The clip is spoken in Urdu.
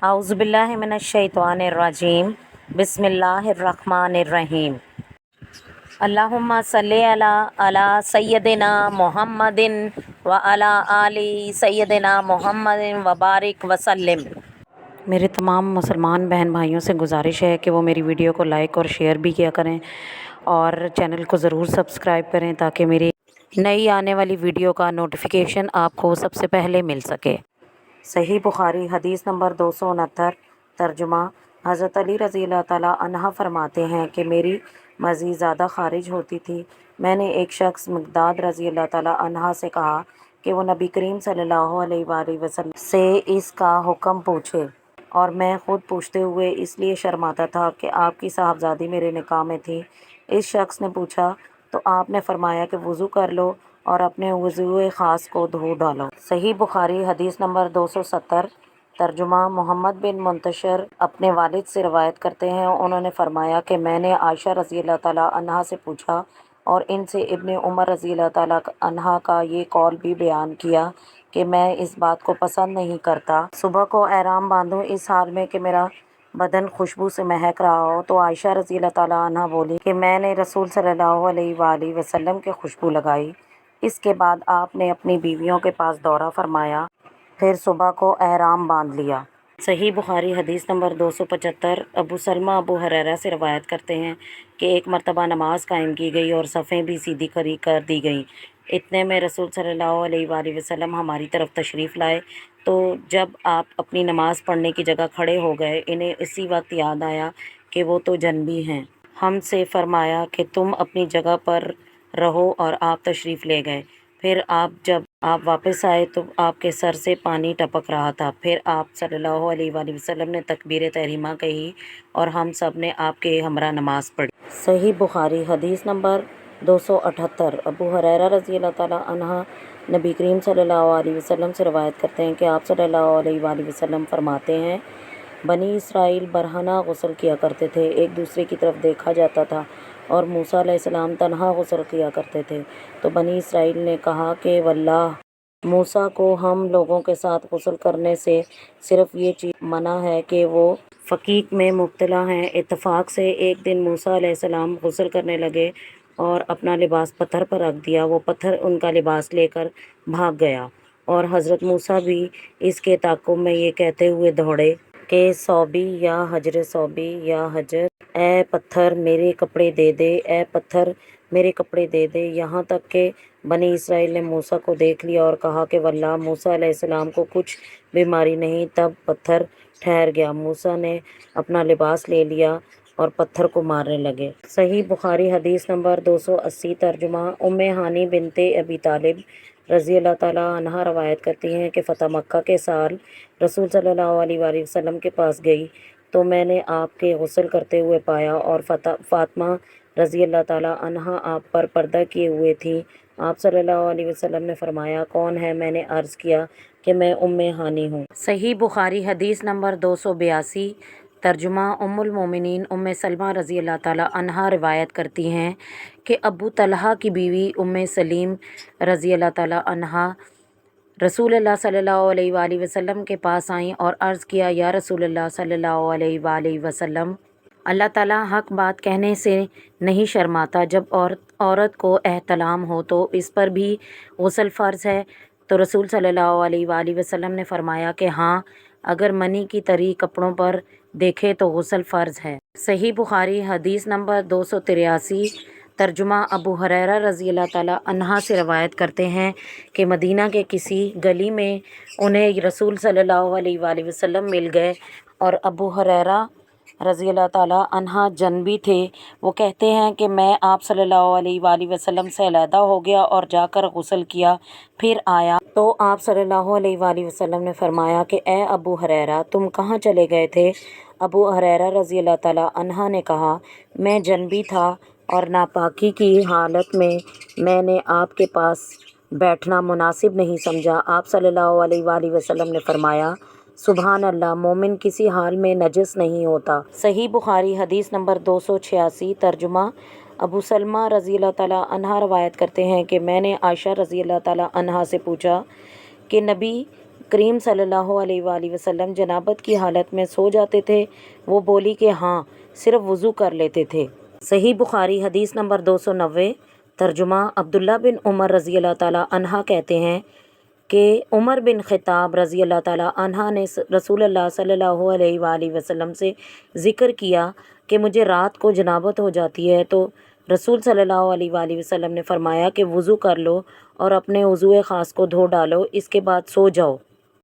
اعوذ باللہ من الشیطان الرجیم بسم اللہ الرحمن الرحیم اللہم صلی علی سیدنا محمد وعلی آل سیدنا محمد وبارک وسلم۔ میرے تمام مسلمان بہن بھائیوں سے گزارش ہے کہ وہ میری ویڈیو کو لائک اور شیئر بھی کیا کریں اور چینل کو ضرور سبسکرائب کریں تاکہ میری نئی آنے والی ویڈیو کا نوٹیفیکیشن آپ کو سب سے پہلے مل سکے۔ صحیح بخاری حدیث نمبر 269 ترجمہ حضرت علی رضی اللہ تعالیٰ عنہ فرماتے ہیں کہ میری مرضی زیادہ خارج ہوتی تھی۔ میں نے ایک شخص مقداد رضی اللہ تعالیٰ عنہ سے کہا کہ وہ نبی کریم صلی اللہ علیہ وآلہ وسلم سے اس کا حکم پوچھے، اور میں خود پوچھتے ہوئے اس لیے شرماتا تھا کہ آپ کی صاحبزادی میرے نکاح میں تھی۔ اس شخص نے پوچھا تو آپ نے فرمایا کہ وضو کر لو اور اپنے وضو خاص کو دھو ڈالو۔ صحیح بخاری حدیث نمبر 270 ترجمہ محمد بن منتشر اپنے والد سے روایت کرتے ہیں، انہوں نے فرمایا کہ میں نے عائشہ رضی اللہ تعالیٰ عنہا سے پوچھا اور ان سے ابن عمر رضی اللہ تعالیٰ عنہ کا یہ قول بھی بیان کیا کہ میں اس بات کو پسند نہیں کرتا صبح کو احرام باندھوں اس حال میں کہ میرا بدن خوشبو سے مہک رہا ہو۔ تو عائشہ رضی اللہ تعالیٰ عنہ بولی کہ میں نے رسول صلی اللہ علیہ وآلہ وسلم کی خوشبو لگائی۔ اس کے بعد آپ نے اپنی بیویوں کے پاس دورہ فرمایا، پھر صبح کو احرام باندھ لیا۔ صحیح بخاری حدیث نمبر 275 ابو سلمہ ابو ہریرہ سے روایت کرتے ہیں کہ ایک مرتبہ نماز قائم کی گئی اور صفیں بھی سیدھی کھڑی کر دی گئیں۔ اتنے میں رسول صلی اللہ علیہ وآلہ وسلم ہماری طرف تشریف لائے، تو جب آپ اپنی نماز پڑھنے کی جگہ کھڑے ہو گئے، انہیں اسی وقت یاد آیا کہ وہ تو جنبی ہیں۔ ہم سے فرمایا کہ تم اپنی جگہ پر رہو اور آپ تشریف لے گئے۔ پھر جب آپ واپس آئے تو آپ کے سر سے پانی ٹپک رہا تھا۔ پھر آپ صلی اللہ علیہ وآلہ وسلم نے تکبیر تحریمہ کہی اور ہم سب نے آپ کے ہمراہ نماز پڑھی۔ صحیح بخاری حدیث نمبر 278 ابو ہریرہ رضی اللہ تعالیٰ عنہ نبی کریم صلی اللہ علیہ وسلم سے روایت کرتے ہیں کہ آپ صلی اللہ علیہ وآلہ وسلم فرماتے ہیں، بنی اسرائیل برہنہ غسل کیا کرتے تھے، ایک دوسرے کی طرف دیکھا جاتا تھا، اور موسیٰ علیہ السلام تنہا غسل کیا کرتے تھے۔ تو بنی اسرائیل نے کہا کہ واللہ موسیٰ کو ہم لوگوں کے ساتھ غسل کرنے سے صرف یہ چیز منع ہے کہ وہ فقیق میں مبتلا ہیں۔ اتفاق سے ایک دن موسیٰ علیہ السلام غسل کرنے لگے اور اپنا لباس پتھر پر رکھ دیا، وہ پتھر ان کا لباس لے کر بھاگ گیا، اور حضرت موسیٰ بھی اس کے تعاقب میں یہ کہتے ہوئے دوڑے کہ ثوبی یا حجر ثوبی یا حجر، اے پتھر میرے کپڑے دے دے، اے پتھر میرے کپڑے دے دے، یہاں تک کہ بنی اسرائیل نے موسیٰ کو دیکھ لیا اور کہا کہ واللہ موسیٰ علیہ السلام کو کچھ بیماری نہیں۔ تب پتھر ٹھہر گیا، موسیٰ نے اپنا لباس لے لیا اور پتھر کو مارنے لگے۔ صحیح بخاری حدیث نمبر 280 ترجمہ ام ہانی بنت ابی طالب رضی اللہ تعالیٰ عنہا روایت کرتی ہیں کہ فتح مکہ کے سال رسول صلی اللہ علیہ وآلہ وسلم کے پاس گئی تو میں نے آپ کے غسل کرتے ہوئے پایا، اور فاطمہ رضی اللہ تعالیٰ عنہا آپ پر پردہ کیے ہوئے تھیں۔ آپ صلی اللہ علیہ وسلم نے فرمایا، کون ہے؟ میں نے عرض کیا کہ میں ام ہانی ہوں۔ صحیح بخاری حدیث نمبر 282 ترجمہ ام المومنین ام سلمہ رضی اللہ تعالیٰ عنہا روایت کرتی ہیں کہ ابو طلحہ کی بیوی ام سلیم رضی اللہ تعالیٰ عنہا رسول اللہ صلی اللہ علیہ وآلہ وسلم کے پاس آئیں اور عرض کیا، یا رسول اللہ صلی اللہ علیہ وآلہ وسلم، اللہ تعالیٰ حق بات کہنے سے نہیں شرماتا، جب عورت کو احتلام ہو تو اس پر بھی غسل فرض ہے؟ تو رسول صلی اللہ علیہ وآلہ وسلم نے فرمایا کہ ہاں، اگر منی کی تری کپڑوں پر دیکھے تو غسل فرض ہے۔ صحیح بخاری حدیث نمبر 283 ترجمہ ابو ہریرہ رضی اللہ تعالیٰ عنہ سے روایت کرتے ہیں کہ مدینہ کے کسی گلی میں انہیں رسول صلی اللہ علیہ وآلہ وسلم مل گئے، اور ابو ہریرہ رضی اللہ تعالیٰ عنہ جنبی تھے۔ وہ کہتے ہیں کہ میں آپ صلی اللہ علیہ وآلہ وسلم سے علیحدہ ہو گیا اور جا کر غسل کیا، پھر آیا تو آپ صلی اللہ علیہ وآلہ وسلم نے فرمایا کہ اے ابو ہریرہ، تم کہاں چلے گئے تھے؟ ابو ہریرہ رضی اللہ تعالیٰ عنہ نے کہا، میں جنبی تھا اور ناپاکی کی حالت میں نے آپ کے پاس بیٹھنا مناسب نہیں سمجھا۔ آپ صلی اللہ علیہ وآلہ وسلم نے فرمایا، سبحان اللہ، مومن کسی حال میں نجس نہیں ہوتا۔ صحیح بخاری حدیث نمبر 286 ترجمہ ابو سلمہ رضی اللہ تعالیٰ عنہ روایت کرتے ہیں کہ میں نے عائشہ رضی اللہ تعالیٰ عنہ سے پوچھا کہ نبی کریم صلی اللہ علیہ وآلہ وسلم جنابت کی حالت میں سو جاتے تھے؟ وہ بولی کہ ہاں، صرف وضو کر لیتے تھے۔ صحیح بخاری حدیث نمبر 290۔ ترجمہ عبداللہ بن عمر رضی اللہ تعالیٰ عنہ کہتے ہیں کہ عمر بن خطاب رضی اللہ تعالیٰ عنہ نے رسول اللہ صلی اللہ علیہ وآلہ وسلم سے ذکر کیا کہ مجھے رات کو جنابت ہو جاتی ہے، تو رسول صلی اللہ علیہ وآلہ وسلم نے فرمایا کہ وضو کر لو اور اپنے عضو خاص کو دھو ڈالو، اس کے بعد سو جاؤ۔